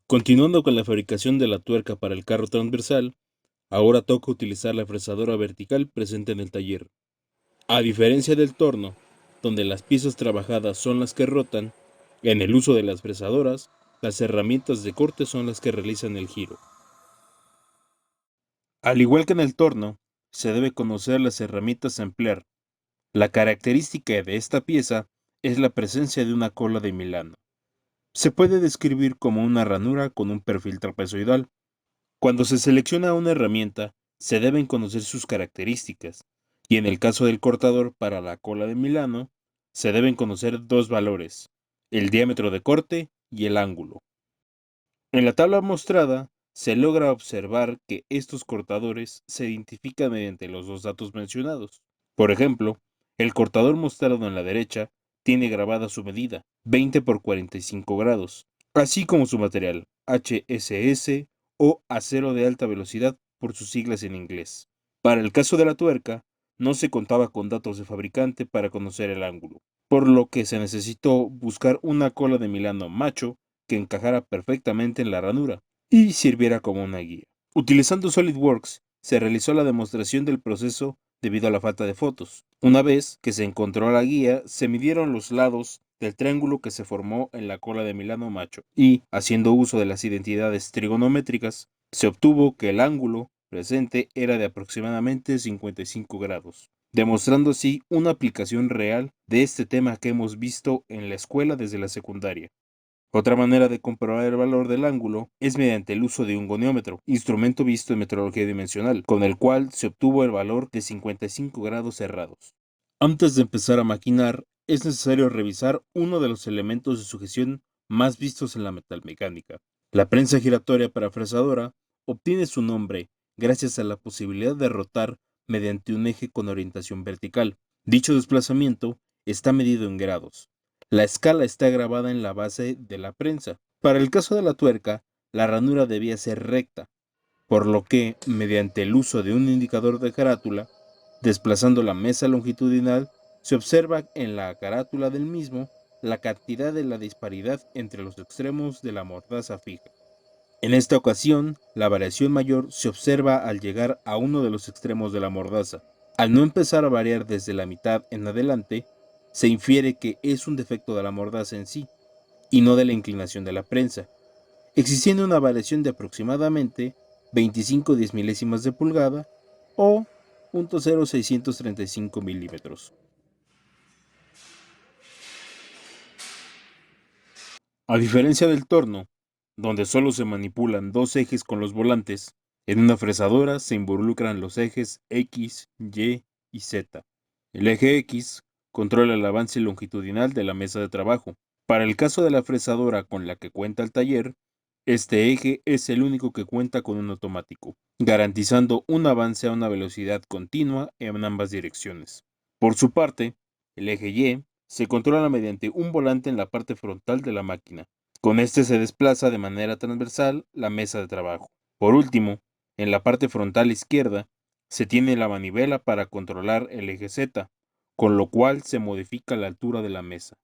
Continuando con la fabricación de la tuerca para el carro transversal, ahora toca utilizar la fresadora vertical presente en el taller. A diferencia del torno, donde las piezas trabajadas son las que rotan, en el uso de las fresadoras, las herramientas de corte son las que realizan el giro. Al igual que en el torno, se debe conocer las herramientas a emplear. La característica de esta pieza es la presencia de una cola de Milano. Se puede describir como una ranura con un perfil trapezoidal. Cuando se selecciona una herramienta, se deben conocer sus características, y en el caso del cortador para la cola de Milano, se deben conocer dos valores, el diámetro de corte y el ángulo. En la tabla mostrada, se logra observar que estos cortadores se identifican mediante los dos datos mencionados. Por ejemplo, el cortador mostrado en la derecha tiene grabada su medida, 20 por 45 grados, así como su material, HSS o acero de alta velocidad por sus siglas en inglés. Para el caso de la tuerca, no se contaba con datos de fabricante para conocer el ángulo, por lo que se necesitó buscar una cola de Milano macho que encajara perfectamente en la ranura y sirviera como una guía. Utilizando SolidWorks, se realizó la demostración del proceso debido a la falta de fotos. Una vez que se encontró la guía, se midieron los lados del triángulo que se formó en la cola de Milano macho y, haciendo uso de las identidades trigonométricas, se obtuvo que el ángulo presente era de aproximadamente 55 grados, demostrando así una aplicación real de este tema que hemos visto en la escuela desde la secundaria. Otra manera de comprobar el valor del ángulo es mediante el uso de un goniómetro, instrumento visto en metrología dimensional, con el cual se obtuvo el valor de 55 grados cerrados. Antes de empezar a maquinar, es necesario revisar uno de los elementos de sujeción más vistos en la metalmecánica. La prensa giratoria para fresadora obtiene su nombre gracias a la posibilidad de rotar mediante un eje con orientación vertical. Dicho desplazamiento está medido en grados. La escala está grabada en la base de la prensa. Para el caso de la tuerca, la ranura debía ser recta, por lo que, mediante el uso de un indicador de carátula, desplazando la mesa longitudinal, se observa en la carátula del mismo la cantidad de la disparidad entre los extremos de la mordaza fija. En esta ocasión, la variación mayor se observa al llegar a uno de los extremos de la mordaza. Al no empezar a variar desde la mitad en adelante, se infiere que es un defecto de la mordaza en sí, y no de la inclinación de la prensa, existiendo una variación de aproximadamente 25 milésimas de pulgada o 0.0635 milímetros. A diferencia del torno, donde solo se manipulan dos ejes con los volantes, en una fresadora se involucran los ejes X, Y y Z. El eje X controla el avance longitudinal de la mesa de trabajo. Para el caso de la fresadora con la que cuenta el taller, este eje es el único que cuenta con un automático, garantizando un avance a una velocidad continua en ambas direcciones. Por su parte, el eje Y se controla mediante un volante en la parte frontal de la máquina. Con este se desplaza de manera transversal la mesa de trabajo. Por último, en la parte frontal izquierda, se tiene la manivela para controlar el eje Z, con lo cual se modifica la altura de la mesa.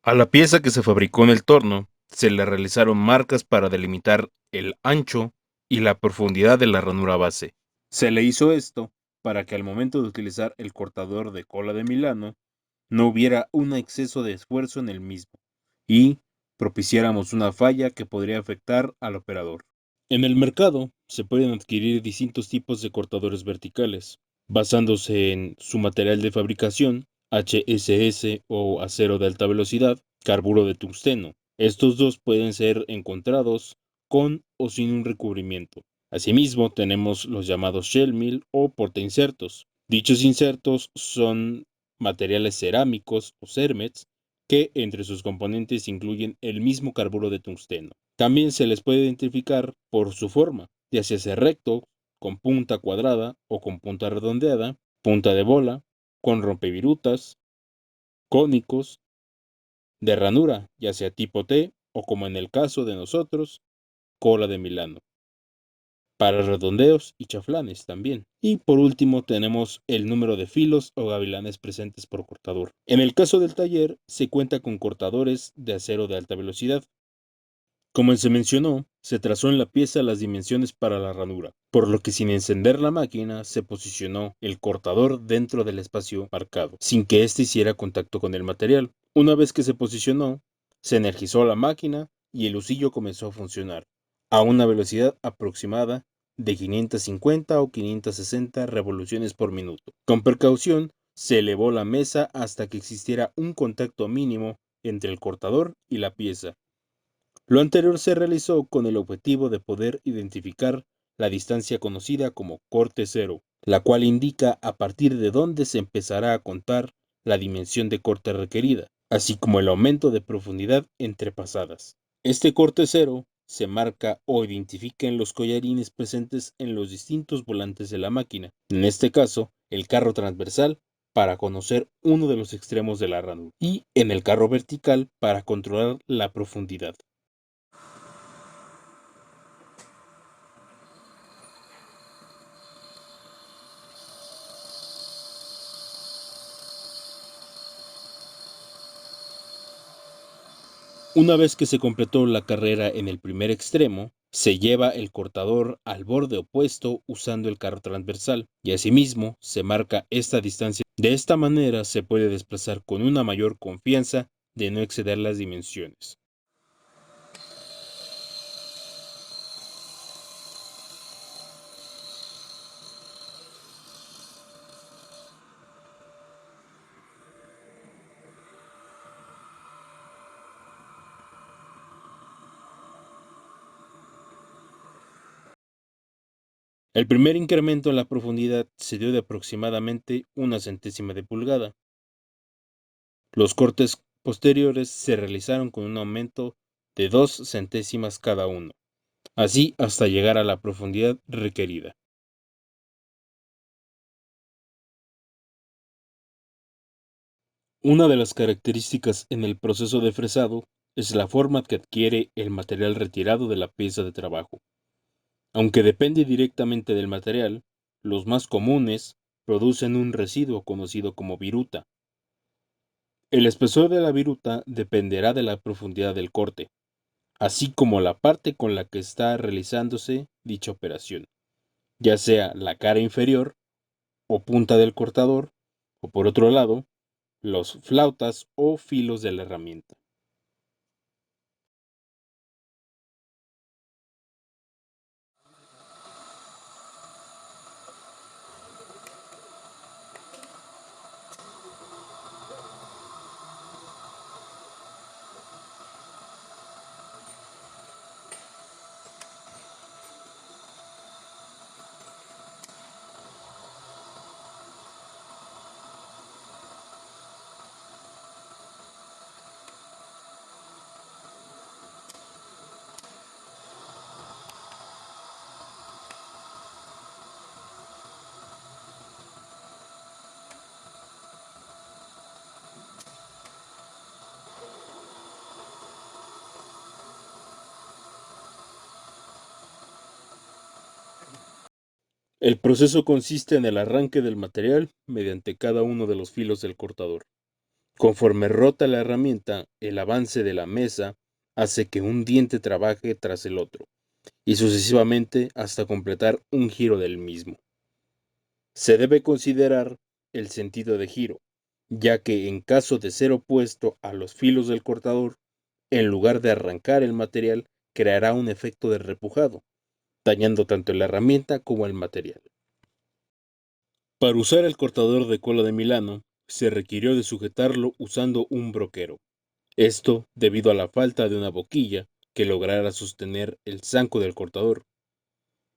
A la pieza que se fabricó en el torno, se le realizaron marcas para delimitar el ancho y la profundidad de la ranura base. Se le hizo esto para que al momento de utilizar el cortador de cola de Milano, no hubiera un exceso de esfuerzo en el mismo y propiciáramos una falla que podría afectar al operador. En el mercado se pueden adquirir distintos tipos de cortadores verticales, basándose en su material de fabricación, HSS o acero de alta velocidad, carburo de tungsteno. Estos dos pueden ser encontrados con o sin un recubrimiento. Asimismo, tenemos los llamados shell mill o portainsertos. Dichos insertos son materiales cerámicos o cermets que entre sus componentes incluyen el mismo carburo de tungsteno. También se les puede identificar por su forma, ya sea ser recto, con punta cuadrada o con punta redondeada, punta de bola, con rompevirutas, cónicos, de ranura, ya sea tipo T o como en el caso de nosotros, cola de Milano, para redondeos y chaflanes también. Y por último tenemos el número de filos o gavilanes presentes por cortador. En el caso del taller se cuenta con cortadores de acero de alta velocidad, Como se mencionó, se trazó en la pieza las dimensiones para la ranura, por lo que sin encender la máquina se posicionó el cortador dentro del espacio marcado, sin que éste hiciera contacto con el material. Una vez que se posicionó, se energizó la máquina y el husillo comenzó a funcionar, a una velocidad aproximada de 550 o 560 revoluciones por minuto. Con precaución, se elevó la mesa hasta que existiera un contacto mínimo entre el cortador y la pieza. Lo anterior se realizó con el objetivo de poder identificar la distancia conocida como corte cero, la cual indica a partir de dónde se empezará a contar la dimensión de corte requerida, así como el aumento de profundidad entre pasadas. Este corte cero se marca o identifica en los collarines presentes en los distintos volantes de la máquina, en este caso el carro transversal para conocer uno de los extremos de la ranura y en el carro vertical para controlar la profundidad. Una vez que se completó la carrera en el primer extremo, se lleva el cortador al borde opuesto usando el carro transversal y asimismo se marca esta distancia. De esta manera se puede desplazar con una mayor confianza de no exceder las dimensiones. El primer incremento en la profundidad se dio de aproximadamente una centésima de pulgada. Los cortes posteriores se realizaron con un aumento de 2 centésimas cada uno, así hasta llegar a la profundidad requerida. Una de las características en el proceso de fresado es la forma que adquiere el material retirado de la pieza de trabajo. Aunque depende directamente del material, los más comunes producen un residuo conocido como viruta. El espesor de la viruta dependerá de la profundidad del corte, así como la parte con la que está realizándose dicha operación, ya sea la cara inferior o punta del cortador, o por otro lado, los flautas o filos de la herramienta. El proceso consiste en el arranque del material mediante cada uno de los filos del cortador. Conforme rota la herramienta, el avance de la mesa hace que un diente trabaje tras el otro, y sucesivamente hasta completar un giro del mismo. Se debe considerar el sentido de giro, ya que en caso de ser opuesto a los filos del cortador, en lugar de arrancar el material, creará un efecto de repujado, dañando tanto la herramienta como el material. Para usar el cortador de cola de Milano, se requirió de sujetarlo usando un broquero. Esto debido a la falta de una boquilla que lograra sostener el zanco del cortador.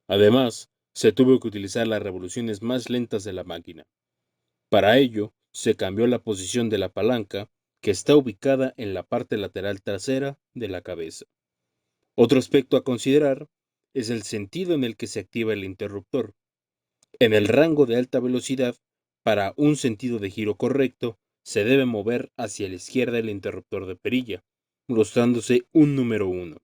Además, se tuvo que utilizar las revoluciones más lentas de la máquina. Para ello, se cambió la posición de la palanca, que está ubicada en la parte lateral trasera de la cabeza. Otro aspecto a considerar es el sentido en el que se activa el interruptor. En el rango de alta velocidad, para un sentido de giro correcto, se debe mover hacia la izquierda el interruptor de perilla, mostrándose un número 1.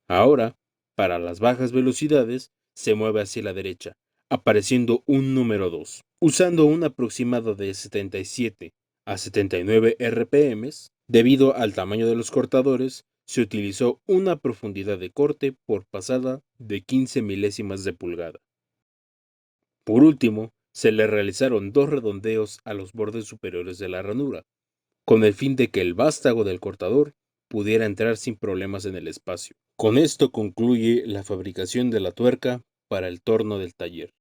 Ahora, para las bajas velocidades, se mueve hacia la derecha, apareciendo un número 2. Usando un aproximado de 77 a 79 RPM, debido al tamaño de los cortadores, se utilizó una profundidad de corte por pasada de 15 milésimas de pulgada. Por último, se le realizaron 2 redondeos a los bordes superiores de la ranura, con el fin de que el vástago del cortador pudiera entrar sin problemas en el espacio. Con esto concluye la fabricación de la tuerca para el torno del taller.